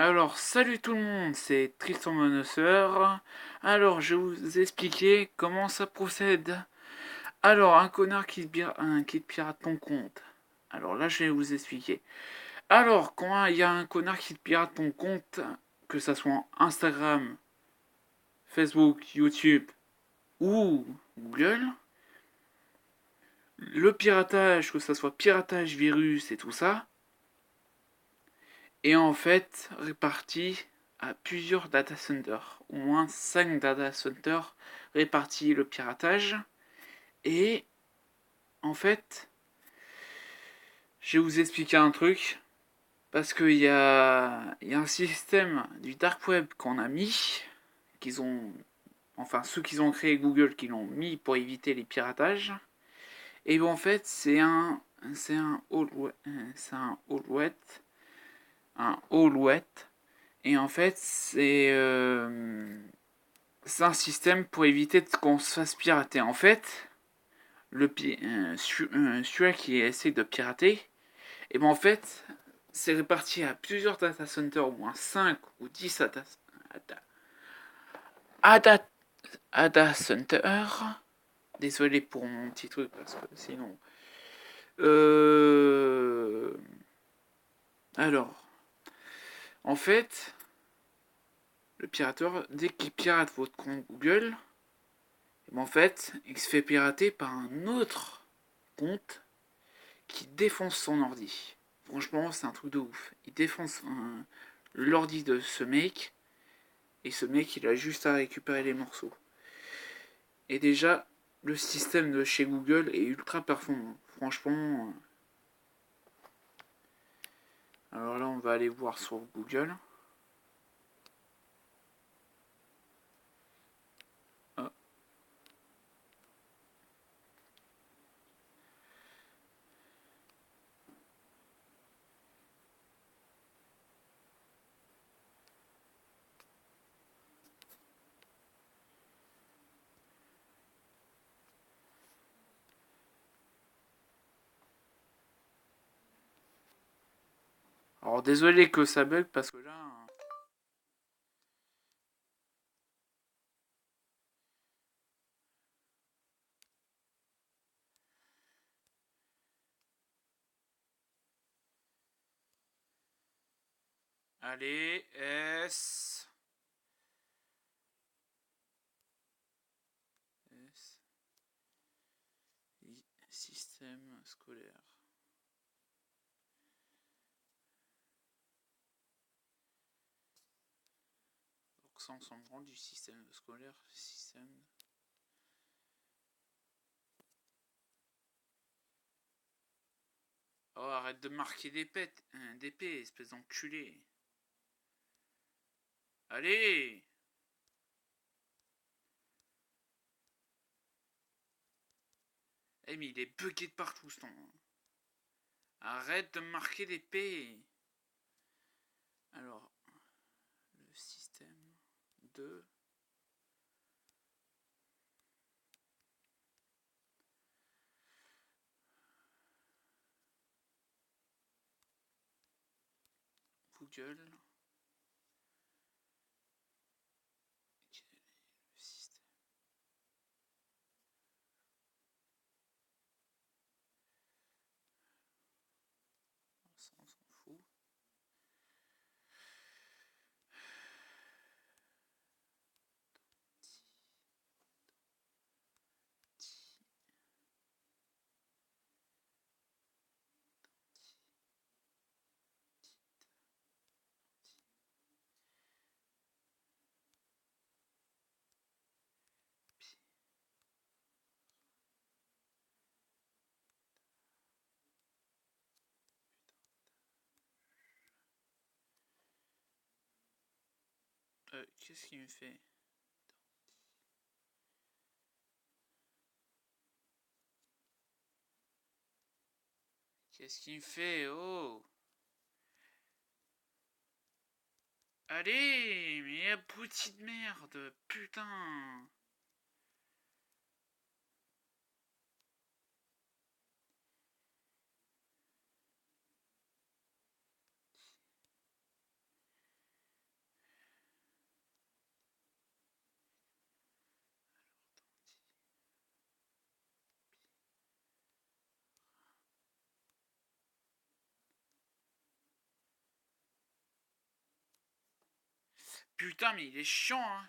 Alors, salut tout le monde, c'est Tristan Monoseur. Alors, je vais vous expliquer comment ça procède. Alors, un connard qui te pirate ton compte. Alors là, je vais vous expliquer. Alors, quand il y a un connard qui te pirate ton compte, que ça soit Instagram, Facebook, YouTube ou Google, le piratage, que ça soit piratage, virus et tout ça, est en fait réparti à plusieurs data centers, au moins 5 data centers répartis le piratage. Et en fait, je vais vous expliquer un truc, parce qu'il y a un système du dark web qu'on a mis, qu'ils ont, enfin ceux qui ont créé Google qui l'ont mis pour éviter les piratages. Et bon, en fait, c'est un all wet, un all wet. Et en fait, c'est un système pour éviter qu'on se fasse pirater. En fait, celui qui essaie de pirater, et ben en fait, c'est réparti à plusieurs data centers, au moins 5 ou 10 data, data centers. Désolé pour mon petit truc, parce que sinon. Euh... Alors, en fait, le pirateur, dès qu'il pirate votre compte Google, et ben en fait, il se fait pirater par un autre compte qui défonce son ordi. Franchement, c'est un truc de ouf. Il défonce l'ordi de ce mec, et ce mec, il a juste à récupérer les morceaux. Et déjà, le système de chez Google est ultra performant. Franchement. Alors là, on va aller voir sur Google. Ah. Alors désolé que ça bug parce que là. Allez, S. S. Système scolaire. Donc ça, on s'en rend du système scolaire. Système. Oh, arrête de marquer des P, espèce d'enculé. Allez. Eh, mais il est bugué de partout ce temps. Arrête de marquer des P. Alors, le système de Google. Le système. Ça, on s'en fout. Qu'est-ce qu'il me fait? Qu'est-ce qu'il me fait? Oh! Allez! Mais abruti de merde! Putain! Putain, mais il est chiant, hein.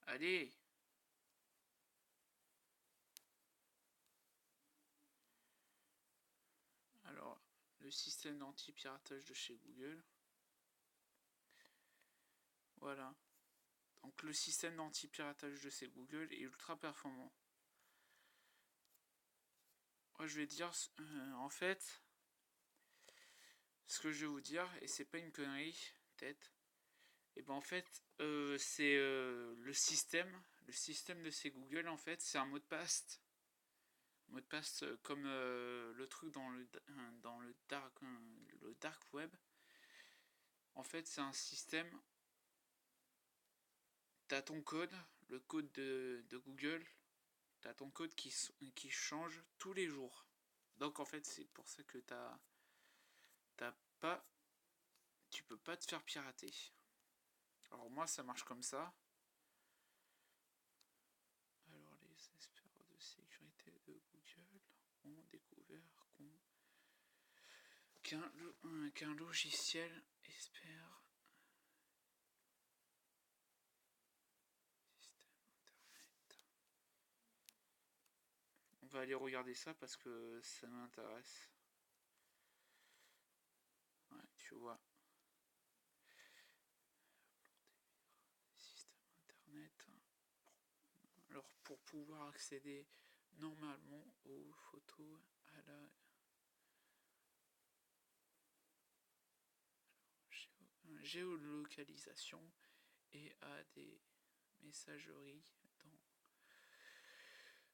Allez. Alors, le système d'anti-piratage de chez Google. Voilà. Donc le système d'anti-piratage de chez Google est ultra performant. Moi je vais dire, en fait, ce que je vais vous dire, et c'est pas une connerie, peut-être, et ben en fait, c'est le système de ces Google, en fait, c'est un mot de passe. Mot de passe comme le truc dans le dark web. En fait, c'est un système. T'as ton code, le code de Google. T'as ton code qui change tous les jours. Donc en fait, c'est pour ça que t'as pas, tu peux pas te faire pirater. Alors moi, ça marche comme ça. Alors les experts de sécurité de Google ont découvert qu'un logiciel expert système internet. On va aller regarder ça parce que ça m'intéresse. Ouais, tu vois. Système internet. Alors pour pouvoir accéder normalement aux photos à la géolocalisation et à des messageries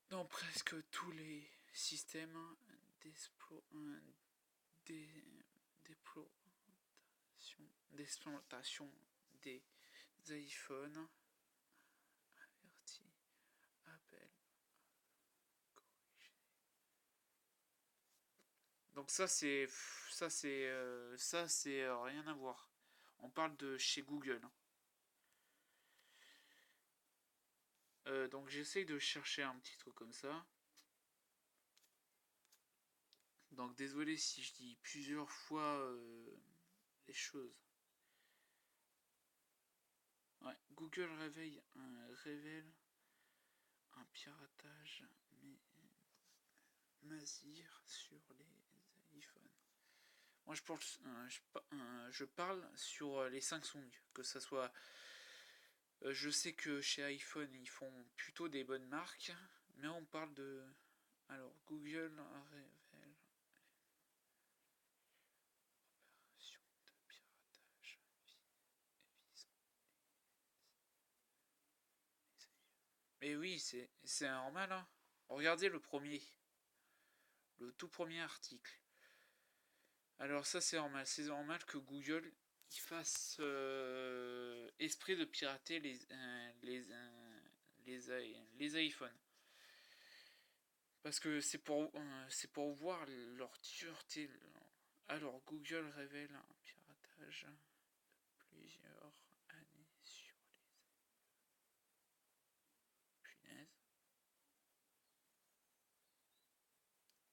dans presque tous les systèmes d'exploitation des iPhones. Averti, appel, corrigé. Donc ça c'est rien à voir. On parle de chez Google. Donc j'essaye de chercher un petit truc comme ça. Donc désolé si je dis plusieurs fois les choses. Ouais, Google révèle un piratage massif sur les iPhones. Moi je parle sur les Samsung, que ça soit. Je sais que chez iPhone ils font plutôt des bonnes marques, mais on parle de. Alors Google révèle opération de piratage. Mais oui, c'est normal, hein. Regardez le tout premier article. Alors ça c'est normal que Google il fasse esprit de pirater les iPhones. Parce que c'est pour voir leur dureté. Alors Google révèle un piratage de plusieurs années sur les punaises.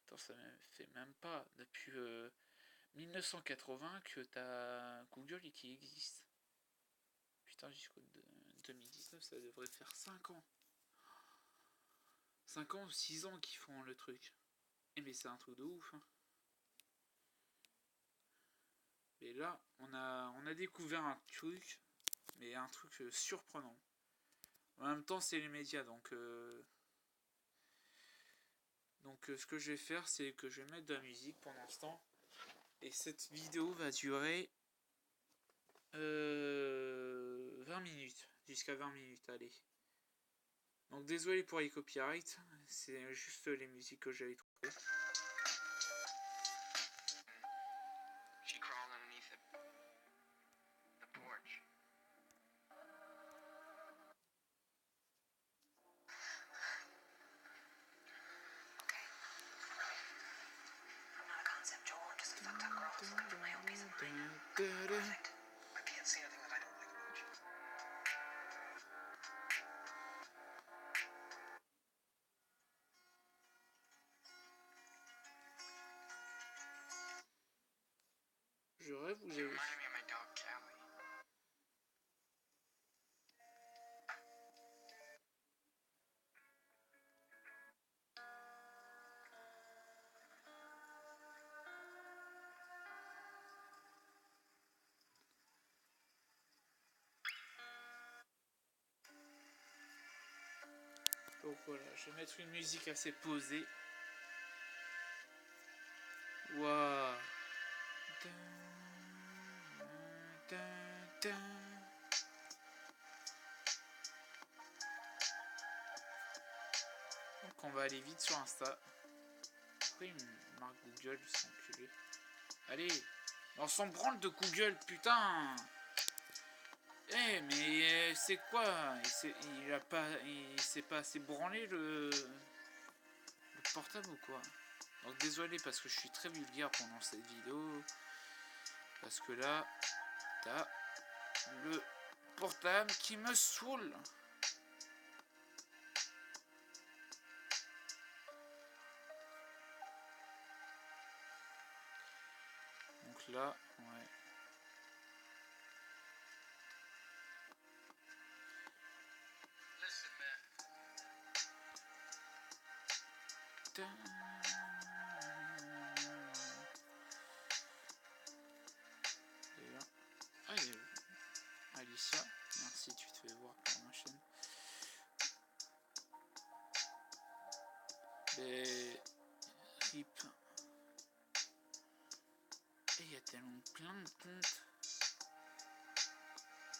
Attends, ça ne fait même pas depuis 1980 que t'as Google qui existe. Putain, jusqu'au 2019, ça devrait faire 5 ans. 5 ans ou 6 ans qu'ils font le truc. Et mais c'est un truc de ouf. Hein. Et là, on a découvert un truc, mais un truc surprenant. En même temps, c'est les médias, donc ce que je vais faire, c'est que je vais mettre de la musique pour l'instant. Et cette vidéo va durer 20 minutes. Jusqu'à 20 minutes, allez. Donc désolé pour les copyrights, c'est juste les musiques que j'avais trouvées. She crawled underneath the porch. Okay. I'm not a concept Joel, I'm just a fucked up girl who's looking for my own peace of mind. Perfect. je rêve ou j'ai... Donc voilà, je vais mettre une musique assez posée. Waouh. Donc on va aller vite sur Insta. Pourquoi il me marque Google, c'est enculé. Allez, on s'en branle de Google, putain. Eh mais c'est quoi? Il s'est pas assez branlé le portable ou quoi? Donc désolé parce que je suis très vulgaire pendant cette vidéo. Parce que là, t'as le portable qui me saoule. Donc là, ouais. Et là. Ah, il est où? Alicia, merci, tu te fais voir par ma chaîne. Mais RIP. Et il y a tellement plein de comptes.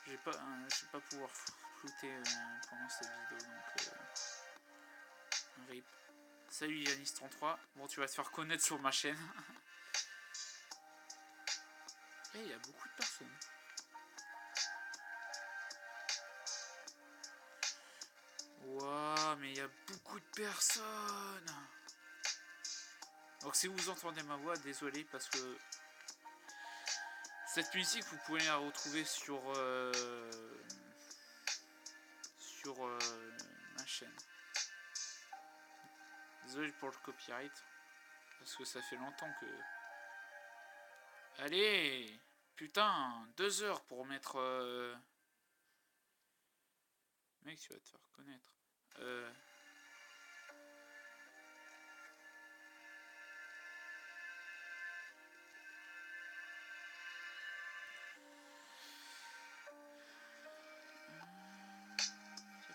Je vais pas pouvoir flouter pendant cette vidéo, donc RIP. Salut Yanis33, bon tu vas te faire connaître sur ma chaîne. Et il y a beaucoup de personnes. Waouh, mais il y a beaucoup de personnes. Donc si vous entendez ma voix, désolé parce que cette musique vous pouvez la retrouver sur ma chaîne. Désolé pour le copyright parce que ça fait longtemps que... Allez, putain, 2 heures pour mettre... Mec, tu vas te faire connaître. Y'a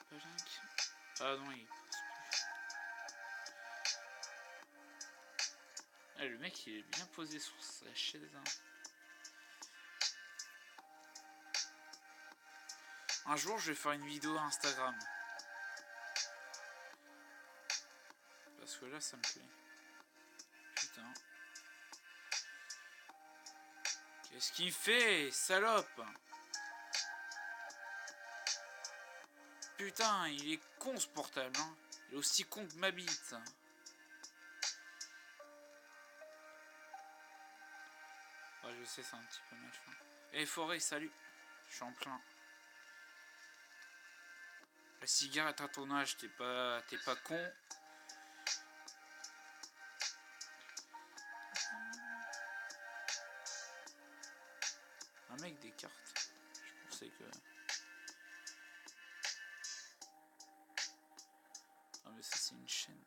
pas Link. Ah non, il passe plus. Ah, le mec, il est bien posé sur sa chaise. Hein. Un jour, je vais faire une vidéo Instagram. Parce que là, ça me plaît. Putain. Qu'est-ce qu'il fait, salope? Putain, il est con ce portable. Hein. Il est aussi con que ma bite. Ouais, je sais, c'est un petit peu méchant. Eh, Forêt, salut. Je suis en plein. La cigarette à ton âge, t'es pas con. Un mec des cartes. Je pensais que... Ah mais ça c'est une chaîne.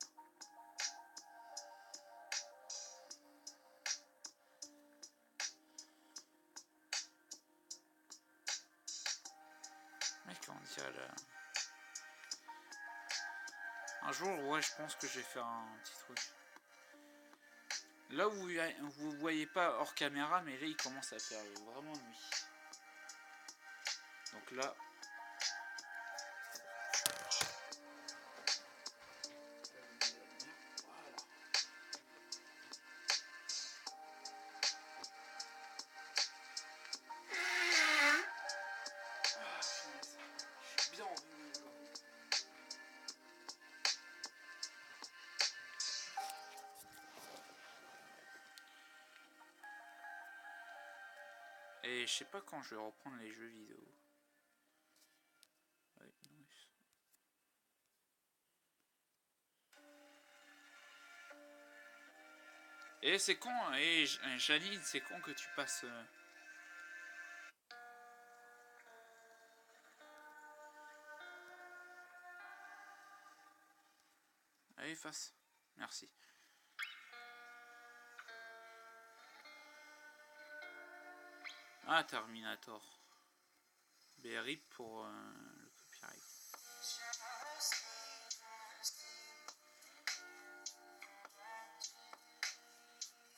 Mec, on dirait là... Un jour, ouais, je pense que je vais faire un petit truc. Là où vous voyez pas hors caméra, mais là il commence à faire vraiment nuit. Donc là... Et je sais pas quand je vais reprendre les jeux vidéo. Ouais, nice. Et c'est con, et Janine, c'est con que tu passes... Allez, efface. Merci. Ah, Terminator. BRIP pour le copyright.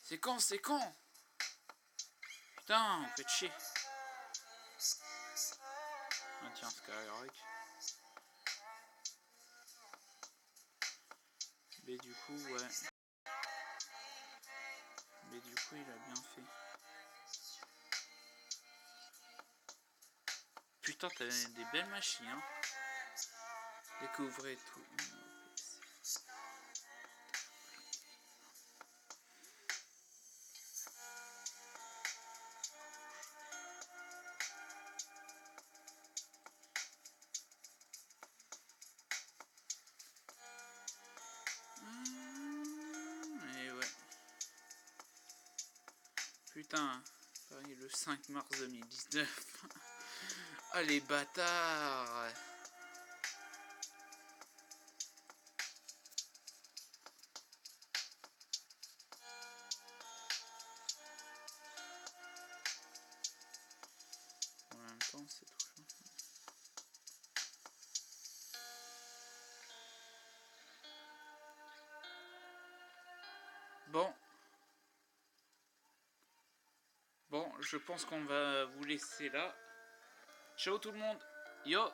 C'est con, c'est con. Putain, faites chier. Ah tiens, Skyrock. Mais du coup, ouais. Mais du coup, il a bien fait. Putain, t'as des belles machines, hein. Découvrez tout. Et ouais. Putain, Paris le 5 mars 2019. Ah les bâtards. En même temps, c'est touchant. Bon. Bon, je pense qu'on va vous laisser là. Ciao tout le monde. Yo.